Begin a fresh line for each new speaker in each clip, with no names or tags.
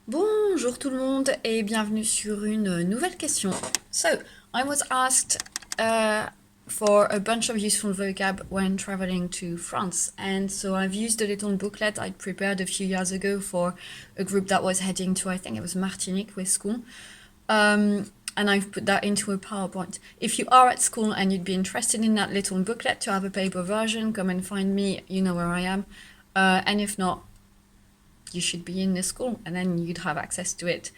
Bonjour tout le monde et bienvenue sur une nouvelle question. So, I was asked for a bunch of useful vocab when traveling to France, and so I've used a little booklet I'd prepared a few years ago for a group that was heading to, I think it was Martinique with school. And I've put that into a PowerPoint. If you are at school and you'd be interested in that little booklet to have a paper version, come and find me, you know where I am. And if not, you should be in the school and then you'd have access to it.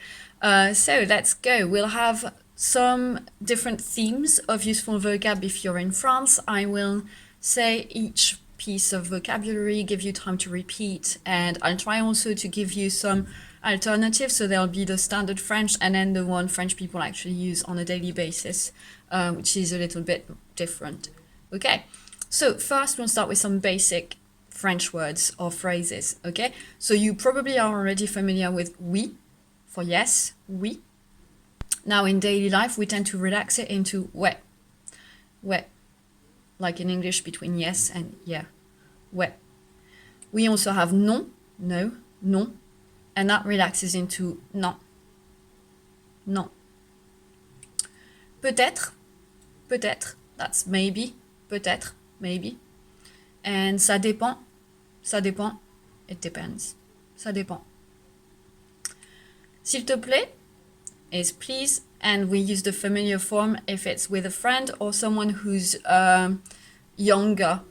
So let's go. We'll have some different themes of useful vocab if you're in France. I will say each piece of vocabulary, give you time to repeat, and I'll try also to give you some alternatives. So there'll be the standard French and then the one French people actually use on a daily basis, which is a little bit different. Okay, so first we'll start with some basic French words or phrases, okay? So you probably are already familiar with oui, for yes, oui. Now in daily life, we tend to relax it into ouais, ouais, like in English between yes and yeah, ouais. We also have non, no, non, and that relaxes into non, non. Peut-être, peut-être, that's maybe, peut-être, maybe. And ça dépend, it depends, ça dépend. S'il te plaît is please, and we use the familiar form if it's with a friend or someone who's younger.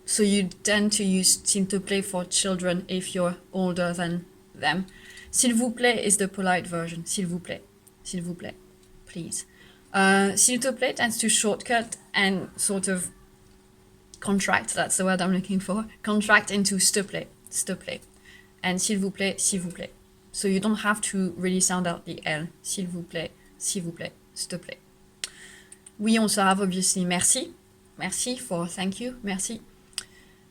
So you tend to use s'il te plaît for children if you're older than them. S'il vous plaît is the polite version. S'il vous plaît, please. S'il te plaît tends to shortcut and sort of contract, that's the word I'm looking for, contract into s'il te plaît. And s'il vous plaît, s'il vous plaît. So you don't have to really sound out the L. S'il vous plaît, s'il vous plaît, s'il te plaît. We also have obviously merci. Merci for thank you, merci.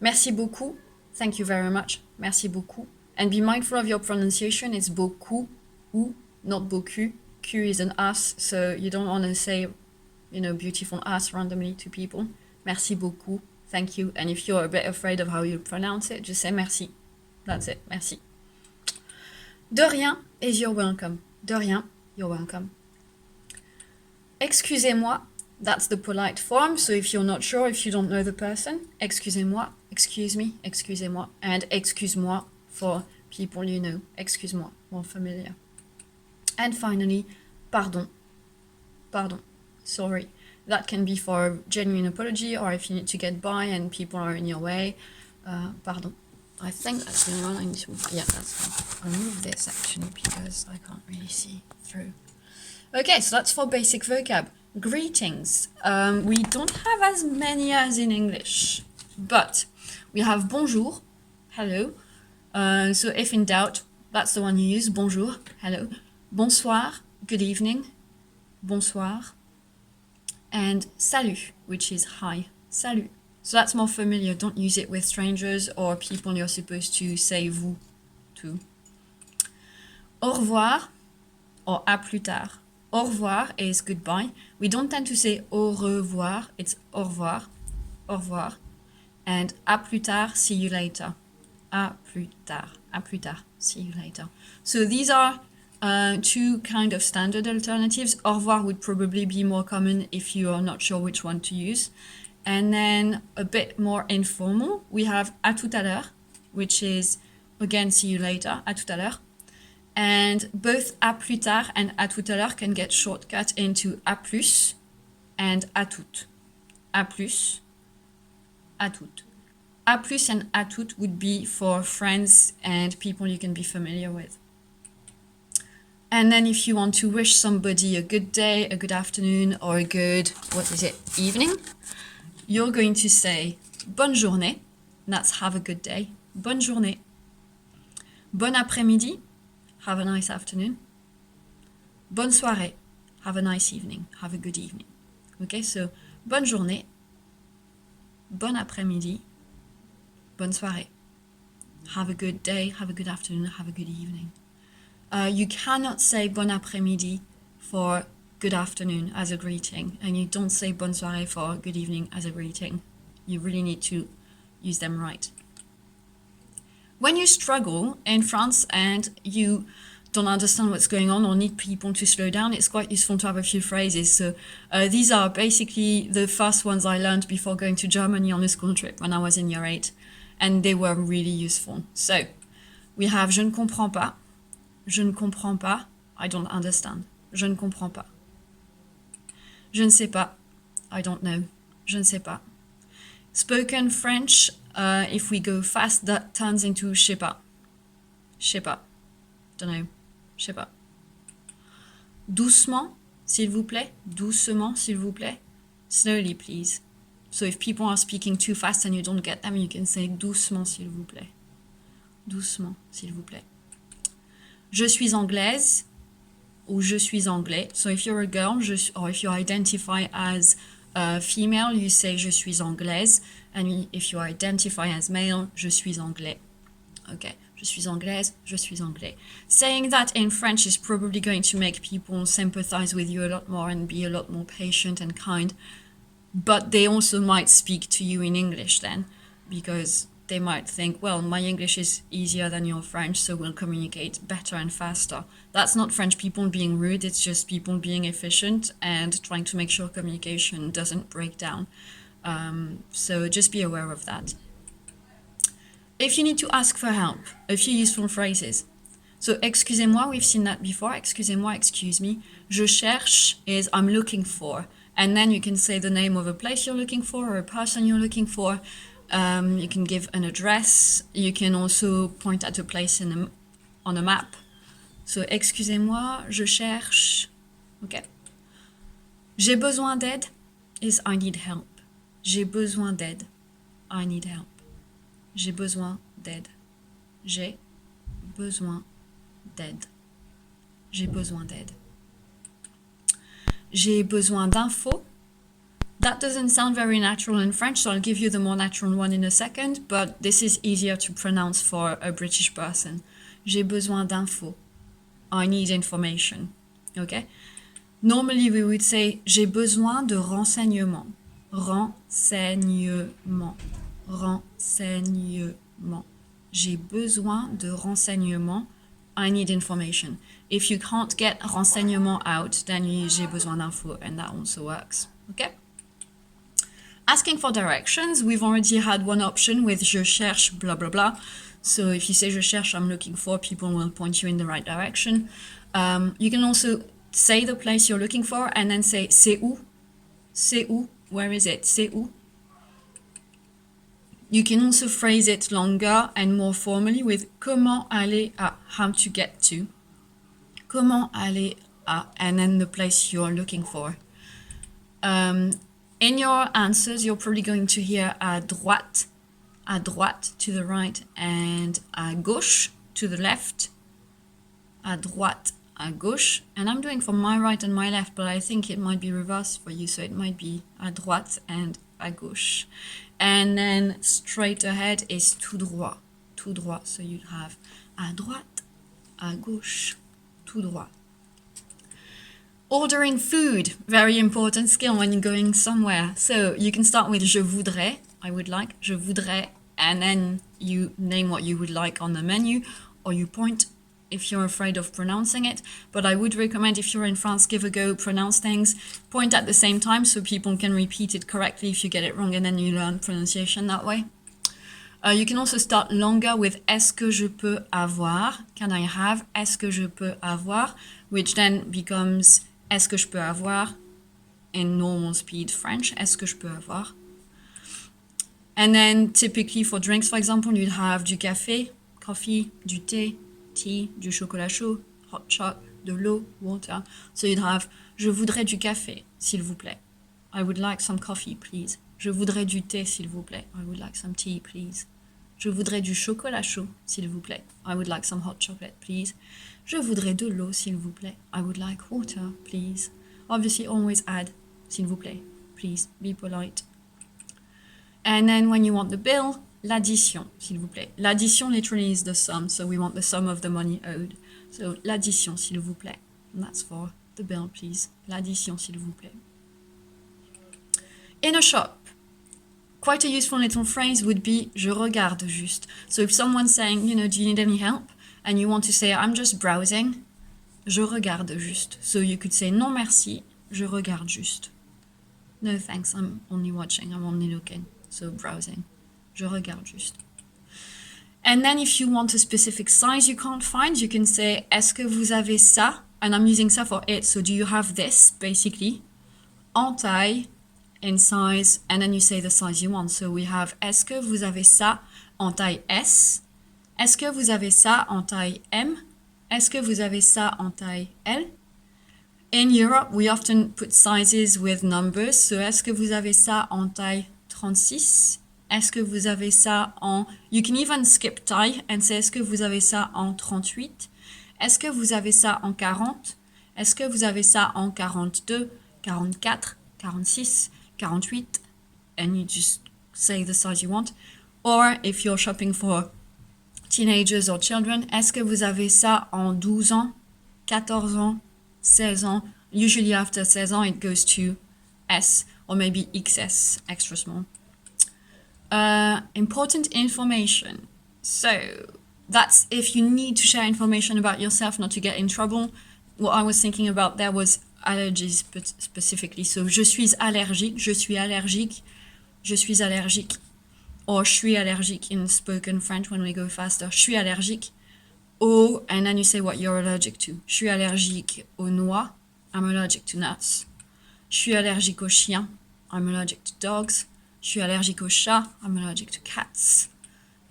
Merci beaucoup, thank you very much, merci beaucoup. And be mindful of your pronunciation, it's beaucoup, ou, not beaucoup. Q is an us, so you don't want to say, beautiful us randomly to people. Merci beaucoup, thank you. And if you're a bit afraid of how you pronounce it, just say merci. That's it, merci. De rien is you're welcome. De rien, you're welcome. Excusez-moi, that's the polite form. So if you're not sure, if you don't know the person, excusez-moi, excuse me, excusez-moi. And excuse-moi for people you know. Excuse-moi, more familiar. And finally, pardon. Pardon, sorry. That can be for a genuine apology or if you need to get by and people are in your way. Pardon. I think that's the only one I need to... Yeah, that's fine. I'll move this actually because I can't really see through. Okay, so that's for basic vocab. Greetings. We don't have as many as in English, but we have bonjour, hello. So if in doubt, that's the one you use, bonjour, hello. Bonsoir, good evening, bonsoir. And salut, which is hi, salut. So that's more familiar. Don't use it with strangers or people you're supposed to say vous to. Au revoir or à plus tard. Au revoir is goodbye. We don't tend to say au revoir. It's au revoir, au revoir. And à plus tard, see you later. À plus tard, see you later. So these are two kind of standard alternatives. Au revoir would probably be more common if you are not sure which one to use. And then a bit more informal, we have à tout à l'heure, which is, again, see you later, à tout à l'heure. And both à plus tard and à tout à l'heure can get shortcut into à plus and à tout. À plus, à tout. À plus and à tout would be for friends and people you can be familiar with. And then if you want to wish somebody a good day, a good afternoon, or a good, evening, you're going to say bonne journée, that's have a good day, bonne journée. Bon après-midi, have a nice afternoon. Bonne soirée, have a nice evening, have a good evening. Okay, so bonne journée, bon après-midi, bonne soirée. Have a good day, have a good afternoon, have a good evening. You cannot say bon après-midi for good afternoon as a greeting, and you don't say bonne soirée for good evening as a greeting. You really need to use them right. When you struggle in France and you don't understand what's going on or need people to slow down, it's quite useful to have a few phrases. So these are basically the first ones I learned before going to Germany on a school trip when I was in year 8. And they were really useful. So we have je ne comprends pas, je ne comprends pas, I don't understand, je ne comprends pas. Je ne sais pas, I don't know, je ne sais pas. Spoken French, if we go fast, that turns into je sais pas, don't know, je sais pas. Doucement, s'il vous plaît, doucement, s'il vous plaît, slowly please. So if people are speaking too fast and you don't get them, you can say doucement, s'il vous plaît. Doucement, s'il vous plaît. Je suis anglaise ou je suis anglais. So if you're a girl, or if you identify as female, you say je suis anglaise. And if you identify as male, je suis anglais. Okay, je suis anglaise, je suis anglais. Saying that in French is probably going to make people sympathize with you a lot more and be a lot more patient and kind. But they also might speak to you in English then, because they might think, well, my English is easier than your French, so we'll communicate better and faster. That's not French people being rude, it's just people being efficient and trying to make sure communication doesn't break down. So just be aware of that. If you need to ask for help, a few useful phrases. So, excusez-moi, we've seen that before. Excusez-moi, excuse me. Je cherche is I'm looking for. And then you can say the name of a place you're looking for or a person you're looking for. You can give an address. You can also point at a place on a map. So, excusez-moi, je cherche. Okay. J'ai besoin d'aide is I need help. J'ai besoin d'aide. I need help. J'ai besoin d'aide. J'ai besoin d'aide. J'ai besoin d'aide. J'ai besoin d'infos. That doesn't sound very natural in French, so I'll give you the more natural one in a second, but this is easier to pronounce for a British person. J'ai besoin d'infos. I need information. Okay? Normally we would say j'ai besoin de renseignements. Renseignement. Renseignement. J'ai besoin de renseignements. I need information. If you can't get renseignement out, then you use j'ai besoin d'infos, and that also works. Okay? Asking for directions, we've already had one option with je cherche, blah, blah, blah. So if you say je cherche, I'm looking for, people will point you in the right direction. You can also say the place you're looking for and then say c'est où? C'est où? Where is it? C'est où? You can also phrase it longer and more formally with comment aller à, how to get to. Comment aller à, and then the place you're looking for. In your answers, you're probably going to hear à droite to the right, and à gauche to the left. À droite, à gauche. And I'm doing from my right and my left, but I think it might be reversed for you, so it might be à droite and à gauche. And then straight ahead is tout droit. Tout droit. So you have à droite, à gauche, tout droit. Ordering food, very important skill when you're going somewhere. So you can start with je voudrais, I would like, je voudrais, and then you name what you would like on the menu, or you point if you're afraid of pronouncing it. But I would recommend, if you're in France, give a go, pronounce things, point at the same time so people can repeat it correctly if you get it wrong, and then you learn pronunciation that way. You can also start longer with est-ce que je peux avoir, can I have, est-ce que je peux avoir, which then becomes est-ce que je peux avoir in normal speed French, est-ce que je peux avoir. And then typically for drinks, for example, you'd have du café, coffee, du thé, tea, du chocolat chaud, hot chocolate, de l'eau, water. So you'd have je voudrais du café, s'il vous plaît. I would like some coffee, please. Je voudrais du thé, s'il vous plaît. I would like some tea, please. Je voudrais du chocolat chaud, s'il vous plaît. I would like some hot chocolate, please. Je voudrais de l'eau, s'il vous plaît. I would like water, please. Obviously, always add, s'il vous plaît. Please, be polite. And then when you want the bill, l'addition, s'il vous plaît. L'addition literally is the sum, so we want the sum of the money owed. So, l'addition, s'il vous plaît. And that's for the bill, please. L'addition, s'il vous plaît. In a shop, quite a useful little phrase would be je regarde juste. So if someone's saying, do you need any help? and you want to say, I'm just browsing, je regarde juste. So you could say, non merci, je regarde juste. No thanks, I'm only watching, I'm only looking. So browsing, je regarde juste. And then if you want a specific size you can't find, you can say, est-ce que vous avez ça? And I'm using ça for it, so do you have this, basically? En taille, in size, and then you say the size you want. So we have, est-ce que vous avez ça en taille S? Est-ce que vous avez ça en taille M? Est-ce que vous avez ça en taille L? In Europe, we often put sizes with numbers. So est-ce que vous avez ça en taille 36? Est-ce que vous avez ça en... You can even skip taille and say, est-ce que vous avez ça en 38? Est-ce que vous avez ça en 40? Est-ce que vous avez ça en 42, 44, 46, 48? And you just say the size you want. Or if you're shopping for teenagers or children, est-ce que vous avez ça en 12 ans, 14 ans, 16 ans? Usually after 16 ans, it goes to S or maybe XS, extra small. Important information. So that's if you need to share information about yourself, not to get in trouble. What I was thinking about there was allergies specifically. So je suis allergique, je suis allergique, je suis allergique. Or je suis allergique in spoken French when we go faster. Je suis allergique au, and then you say what you're allergic to. Je suis allergique aux noix. I'm allergic to nuts. Je suis allergique aux chiens. I'm allergic to dogs. Je suis allergique aux chats. I'm allergic to cats.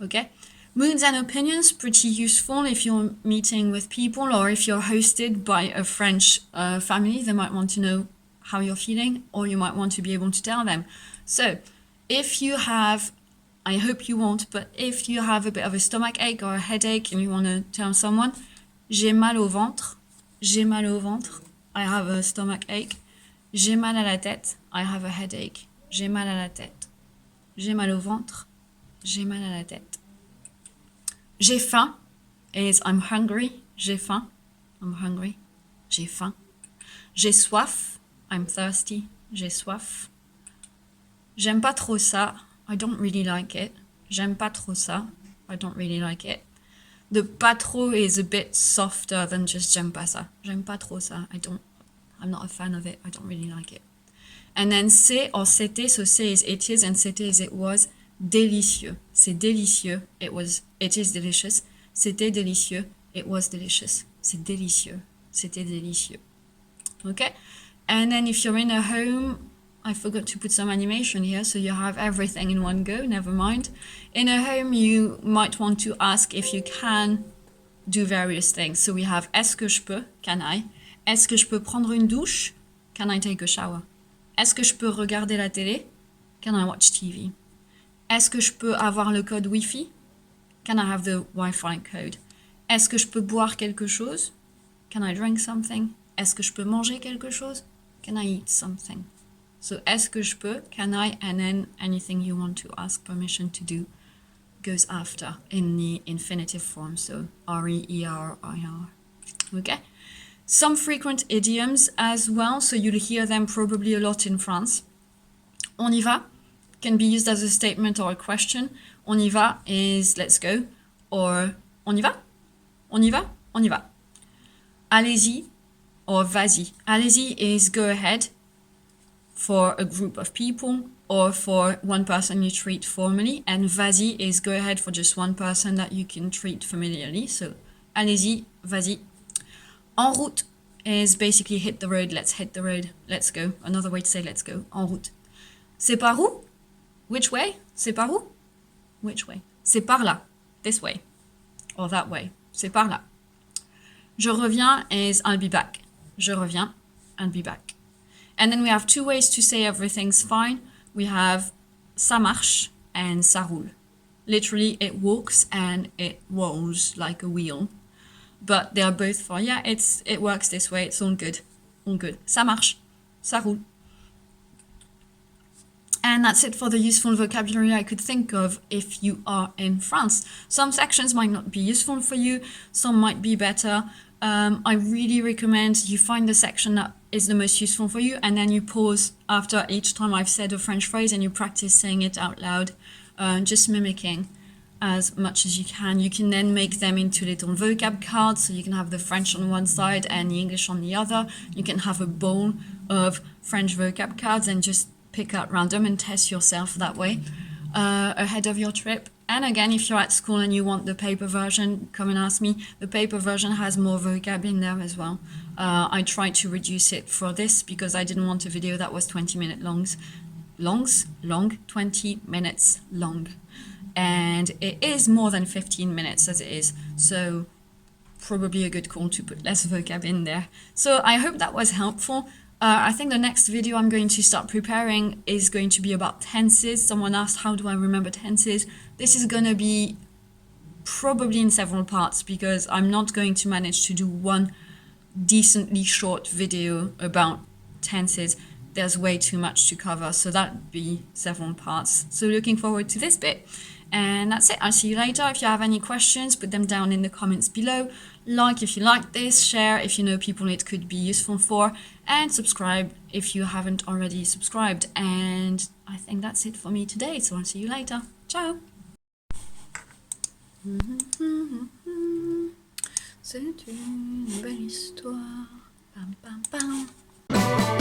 Okay? Moods and opinions, pretty useful if you're meeting with people or if you're hosted by a French family. They might want to know how you're feeling, or you might want to be able to tell them. So if you have, I hope you won't, but if you have a bit of a stomach ache or a headache and you want to tell someone, j'ai mal au ventre, j'ai mal au ventre, I have a stomach ache. J'ai mal à la tête, I have a headache. J'ai mal à la tête. J'ai mal au ventre, j'ai mal à la tête. J'ai faim is I'm hungry, j'ai faim, I'm hungry, j'ai faim. J'ai soif, I'm thirsty, j'ai soif. J'aime pas trop ça, I don't really like it. J'aime pas trop ça, I don't really like it. The pas trop is a bit softer than just j'aime pas ça. J'aime pas trop ça, I'm not a fan of it, I don't really like it. And then c'est or c'était, so c'est is it is and c'était is it was. Délicieux, c'est délicieux, it is delicious. C'était délicieux, it was delicious. C'est délicieux, c'était délicieux. Okay? And then if you're in a home, I forgot to put some animation here, so you have everything in one go, never mind. In a home, you might want to ask if you can do various things. So we have est-ce que je peux, can I? Est-ce que je peux prendre une douche? Can I take a shower? Est-ce que je peux regarder la télé? Can I watch TV? Est-ce que je peux avoir le code Wi-Fi? Can I have the Wi-Fi code? Est-ce que je peux boire quelque chose? Can I drink something? Est-ce que je peux manger quelque chose? Can I eat something? So est-ce que je peux, can I, and then anything you want to ask permission to do goes after in the infinitive form, so R-E-E-R-I-R. Okay? Some frequent idioms as well, so you'll hear them probably a lot in France. On y va can be used as a statement or a question. On y va is let's go, or on y va? On y va? On y va. Allez-y or vas-y. Allez-y is go ahead for a group of people or for one person you treat formally, and vas-y is go ahead for just one person that you can treat familiarly. So allez-y, vas-y. En route is basically hit the road, let's hit the road, let's go. Another way to say let's go, en route. C'est par où? Which way? C'est par où? Which way? C'est par là, this way, or that way. C'est par là. Je reviens is I'll be back. Je reviens, I'll be back. And then we have two ways to say everything's fine. We have ça marche and ça roule. Literally, it walks and it rolls like a wheel. But they are both fine. Yeah, it works this way. It's all good. All good. Ça marche. Ça roule. And that's it for the useful vocabulary I could think of if you are in France. Some sections might not be useful for you. Some might be better. I really recommend you find the section that is the most useful for you, and then you pause after each time I've said a French phrase and you practice saying it out loud, just mimicking as much as you can. You can then make them into little vocab cards, so you can have the French on one side and the English on the other. You can have a bowl of French vocab cards and just pick out random and test yourself that way ahead of your trip. And again, if you're at school and you want the paper version, come and ask me. The paper version has more vocab in there as well. I tried to reduce it for this because I didn't want a video that was 20-minute long, 20 minutes long. And it is more than 15 minutes as it is. So probably a good call to put less vocab in there. So I hope that was helpful. I think the next video I'm going to start preparing is going to be about tenses. Someone asked, how do I remember tenses? This is going to be probably in several parts because I'm not going to manage to do one decently short video about tenses. There's way too much to cover, so that'd be several parts. So looking forward to this bit. And that's it. I'll see you later. If you have any questions, put them down in the comments below. Like if you like this, share if you know people it could be useful for, and subscribe if you haven't already subscribed. And I think that's it for me today, so I'll see you later. Ciao. C'est une belle histoire. Pam, pam, pam.